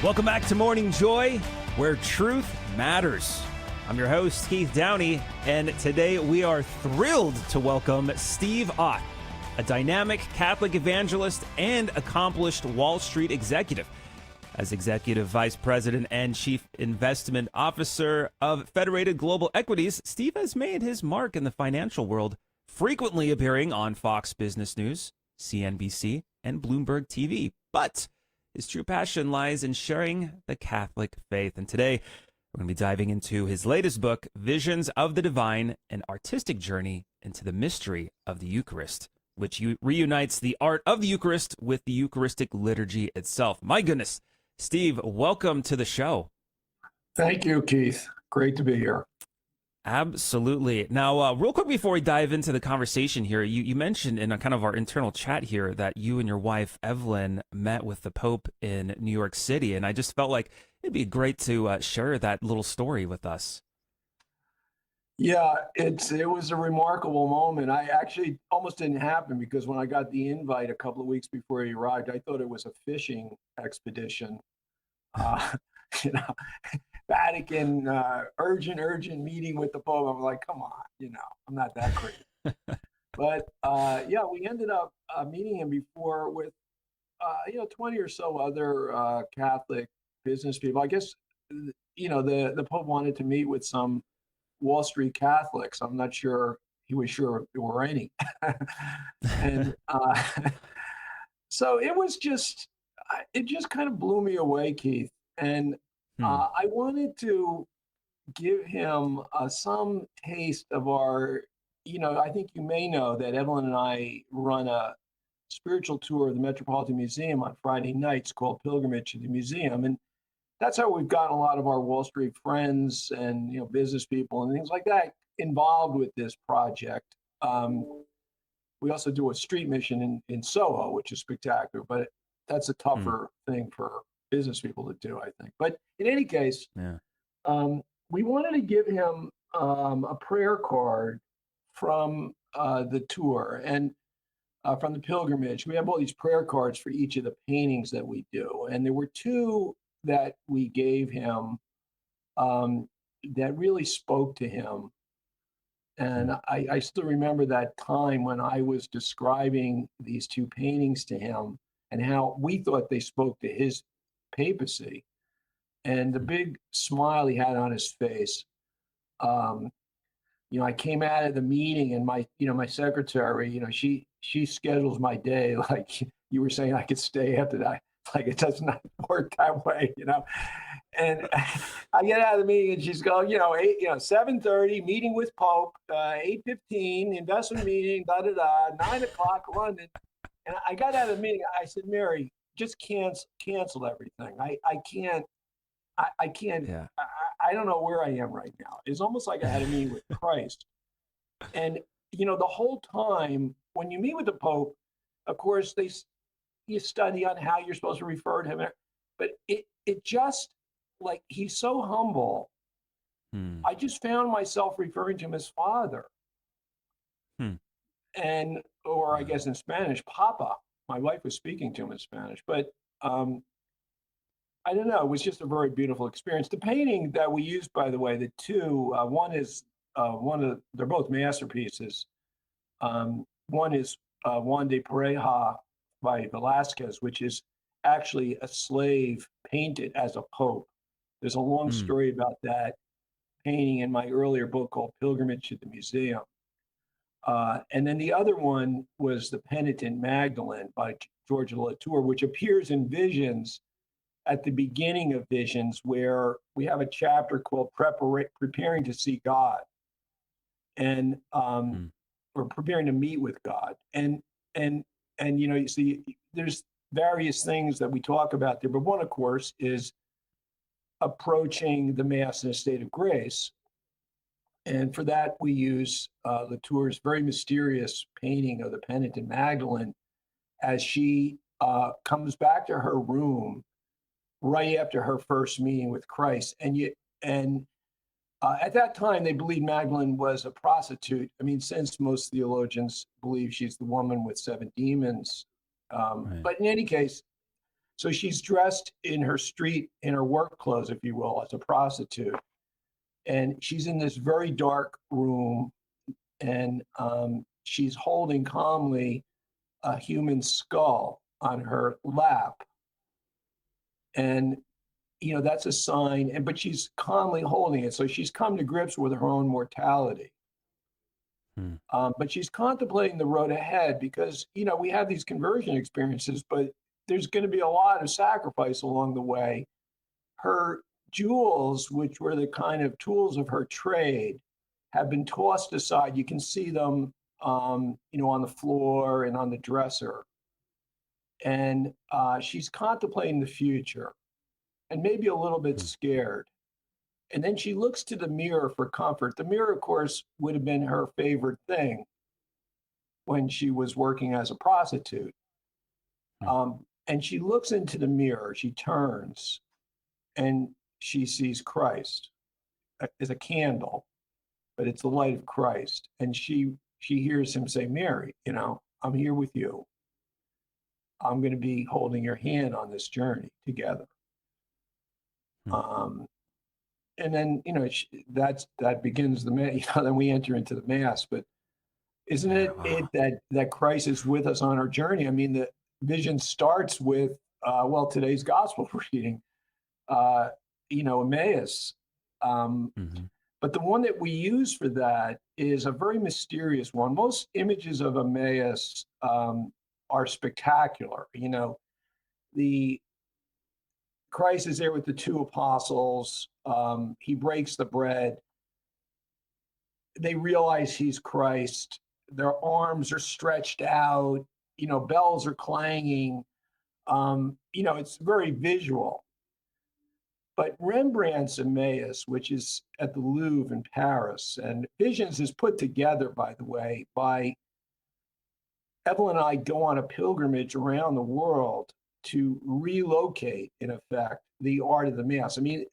Welcome back to Morning Joy, where truth matters. I'm your host, Keith Downey, and today we are thrilled to welcome Steve Auth, a dynamic Catholic evangelist and accomplished Wall Street executive. As Executive Vice President and Chief Investment Officer of Federated Global Equities, Steve has made his mark in the financial world, frequently appearing on Fox Business News, CNBC, and Bloomberg TV. But his true passion lies in sharing the Catholic faith. And today, we're going to be diving into his latest book, Visions of the Divine, an artistic journey into the mystery of the Eucharist, which reunites the art of the Eucharist with the Eucharistic liturgy itself. My goodness, Steve, welcome to the show. Thank you, Keith. Great to be here. Absolutely. Now, real quick before we dive into the conversation here, you mentioned in a kind of our internal chat here that you and your wife, Evelyn, met with the Pope in New York City, and I just felt like it'd be great to share that little story with us. Yeah, it was a remarkable moment. I actually almost didn't happen because when I got the invite a couple of weeks before he arrived, I thought it was a fishing expedition. You know, Vatican, urgent meeting with the Pope. I'm like, come on, I'm not that crazy. But yeah, we ended up meeting him before with, 20 or so other Catholic business people. I guess, the Pope wanted to meet with some Wall Street Catholics. I'm not sure he was sure there were any. And so it just kind of blew me away, Keith. And I wanted to give him some taste of our, I think you may know that Evelyn and I run a spiritual tour of the Metropolitan Museum on Friday nights called Pilgrimage to the Museum. And that's how we've gotten a lot of our Wall Street friends and, business people and things like that involved with this project. We also do a street mission in Soho, which is spectacular, but that's a tougher thing for business people to do, I think. But in any case, we wanted to give him a prayer card from the tour and from the pilgrimage. We have all these prayer cards for each of the paintings that we do. And there were two that we gave him that really spoke to him. And I still remember that time when I was describing these two paintings to him and how we thought they spoke to his papacy, and the big smile he had on his face. I came out of the meeting and my secretary, she schedules my day like you were saying I could stay after that. Like it does not work that way, And I get out of the meeting and she's going, 7:30 meeting with Pope, 8:15 investment meeting, 9 o'clock London. And I got out of the meeting. I said, Mary, just cancel everything. I can't. Yeah. I don't know where I am right now. It's almost like I had a meeting with Christ. And the whole time when you meet with the Pope, of course you study on how you're supposed to refer to him, but it just like he's so humble. I just found myself referring to him as Father, or I guess in Spanish, Papa. My wife was speaking to him in Spanish, but I don't know. It was just a very beautiful experience. The painting that we used, by the way, the two, one is they're both masterpieces. One is Juan de Pareja by Velázquez, which is actually a slave painted as a pope. There's a long story about that painting in my earlier book called Pilgrimage to the Museum. And then the other one was The Penitent Magdalene by George Latour, which appears in Visions at the beginning of Visions, where we have a chapter called Preparing to See God. And we're preparing to meet with God. And you see, there's various things that we talk about there, but one, of course, is approaching the Mass in a state of grace. And for that, we use Latour's very mysterious painting of the Penitent Magdalene as she comes back to her room right after her first meeting with Christ. And at that time, they believed Magdalene was a prostitute. I mean, since most theologians believe she's the woman with 7 demons. Right. But in any case, So she's dressed in her work clothes, if you will, as a prostitute. And she's in this very dark room, and she's holding calmly a human skull on her lap. And, that's a sign, but she's calmly holding it. So she's come to grips with her own mortality. Hmm. But she's contemplating the road ahead because, we have these conversion experiences, but there's going to be a lot of sacrifice along the way. Her jewels, which were the kind of tools of her trade, have been tossed aside. You can see them, on the floor and on the dresser. And she's contemplating the future and maybe a little bit Hmm. scared. And then she looks to the mirror for comfort. The mirror, of course, would have been her favorite thing when she was working as a prostitute. Hmm. And she looks into the mirror, she turns, and she sees Christ as a candle, but it's the light of Christ. And she hears him say, Mary, I'm here with you. I'm going to be holding your hand on this journey together. Hmm. And then, that begins the Mass. Then we enter into the Mass. But isn't Yeah, it wow. that Christ is with us on our journey? I mean, the vision starts with, today's gospel reading, Emmaus. Hmm. But the one that we use for that is a very mysterious one. Most images of Emmaus are spectacular. The Christ is there with the two apostles. He breaks the bread. They realize he's Christ. Their arms are stretched out. Bells are clanging. It's very visual. But Rembrandt's Emmaus, which is at the Louvre in Paris, and Visions is put together, by the way, by Evelyn and I go on a pilgrimage around the world to relocate, in effect, the art of the Mass. I mean,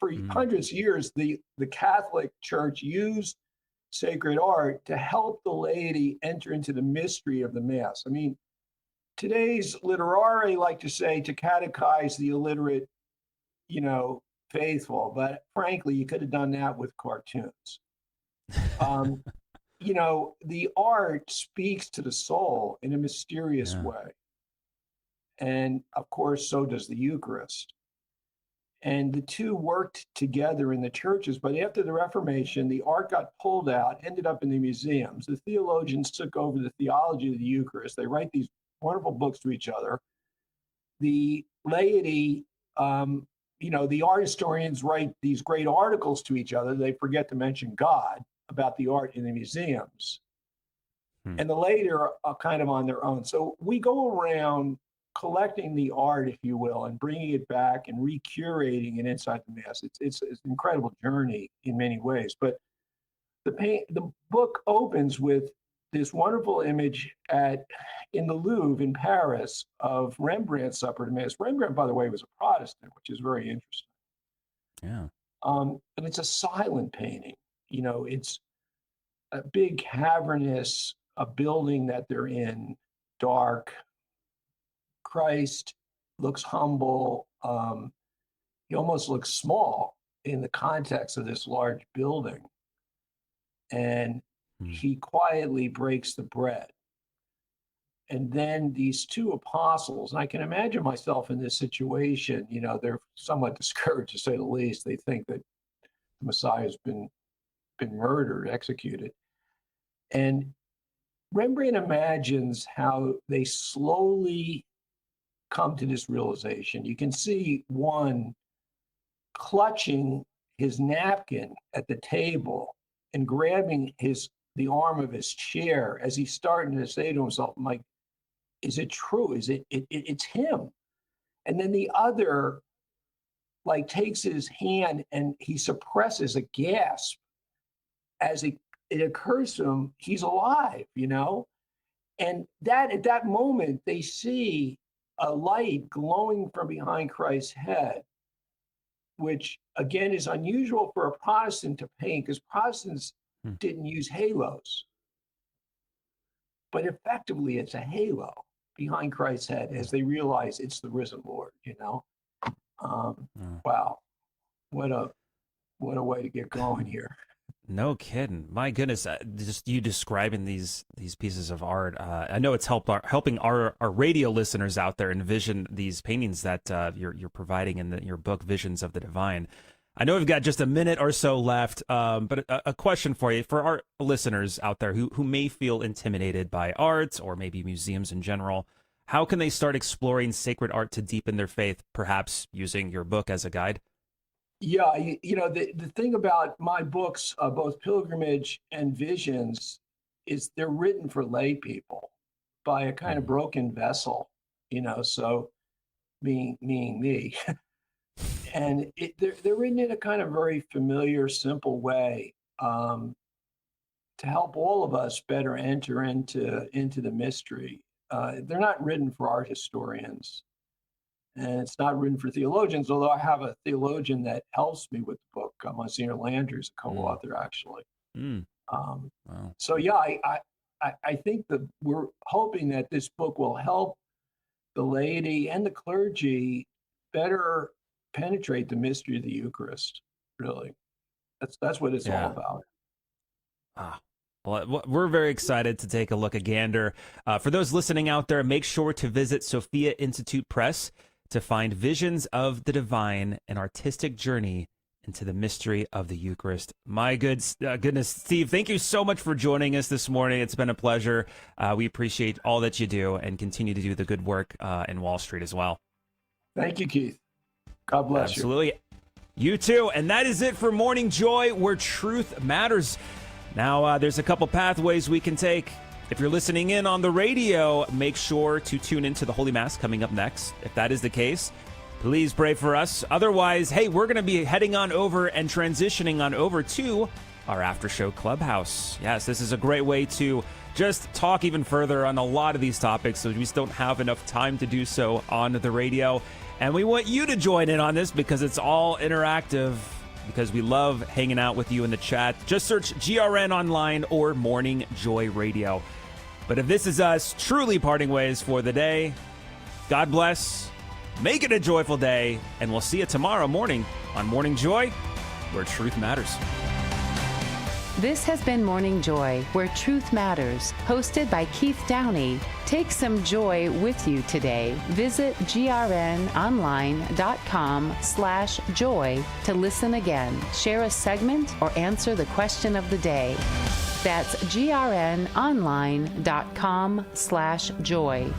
for Hmm. hundreds of years, the Catholic Church used sacred art to help the laity enter into the mystery of the Mass. I mean, today's literati like to say to catechize the illiterate, you know, faithful, but frankly, you could have done that with cartoons. Um, the art speaks to the soul in a mysterious Yeah. way. And of course, so does the Eucharist. And the two worked together in the churches. But after the Reformation, the art got pulled out, ended up in the museums. The theologians took over the theology of the Eucharist. They write these wonderful books to each other. The laity, the art historians write these great articles to each other. They forget to mention God about the art in the museums. Hmm. And the laity are kind of on their own. So we go around collecting the art, if you will, and bringing it back and recurating it inside the Mass. It's an incredible journey in many ways. But the book opens with this wonderful image in the Louvre in Paris of Rembrandt's Supper to Mass. Rembrandt, by the way, was a Protestant, which is very interesting. Yeah. And it's a silent painting. It's a big cavernous a building that they're in, dark. Christ looks humble. He almost looks small in the context of this large building. And Hmm. he quietly breaks the bread. And then these two apostles, and I can imagine myself in this situation, they're somewhat discouraged, to say the least. They think that the Messiah has been murdered, executed. And Rembrandt imagines how they slowly come to this realization. You can see one clutching his napkin at the table and grabbing the arm of his chair as he's starting to say to himself, "Mike, is it true? It's him?" And then the other like takes his hand and he suppresses a gasp as it occurs to him he's alive. And that at that moment they see a light glowing from behind Christ's head, which again is unusual for a Protestant to paint because Protestants Hmm. didn't use halos. But effectively, it's a halo. behind Christ's head as they realize it's the risen Lord, Wow, what a way to get going here. No kidding. My goodness, just you describing these pieces of art. I know it's helping our radio listeners out there envision these paintings that you're providing in your book, Visions of the Divine. I know we've got just a minute or so left, but a question for you, for our listeners out there who may feel intimidated by art or maybe museums in general. How can they start exploring sacred art to deepen their faith, perhaps using your book as a guide? Yeah, the thing about my books, both Pilgrimage and Visions, is they're written for lay people by a kind of broken vessel, so being me. And they're written in a kind of very familiar, simple way to help all of us better enter into the mystery. They're not written for art historians. And it's not written for theologians, although I have a theologian that helps me with the book. Monsignor Landers, a co-author, actually. Wow. So, yeah, I think that we're hoping that this book will help the laity and the clergy better penetrate the mystery of the Eucharist, really. That's what it's all about. Well, we're very excited to take a look at gander. For those listening out there, make sure to visit Sophia Institute Press to find Visions of the Divine, an artistic journey into the mystery of the Eucharist. My goodness, Steve, thank you so much for joining us this morning. It's been a pleasure. We appreciate all that you do and continue to do the good work in Wall Street as well. Thank you, Keith. God bless you. Absolutely. You too. And that is it for Morning Joy, where truth matters. Now, there's a couple pathways we can take. If you're listening in on the radio, make sure to tune into the Holy Mass coming up next. If that is the case, please pray for us. Otherwise, hey, we're going to be heading on over and transitioning on over to our after show clubhouse. Yes, this is a great way to just talk even further on a lot of these topics, so we just don't have enough time to do so on the radio. And we want you to join in on this because it's all interactive, because we love hanging out with you in the chat. Just search GRN Online or Morning Joy Radio. But if this is us truly parting ways for the day, God bless, make it a joyful day, and we'll see you tomorrow morning on Morning Joy, where truth matters. This has been Morning Joy, where truth matters, hosted by Keith Downey. Take some joy with you today. Visit grnonline.com/joy to listen again, share a segment, or answer the question of the day. That's grnonline.com/joy.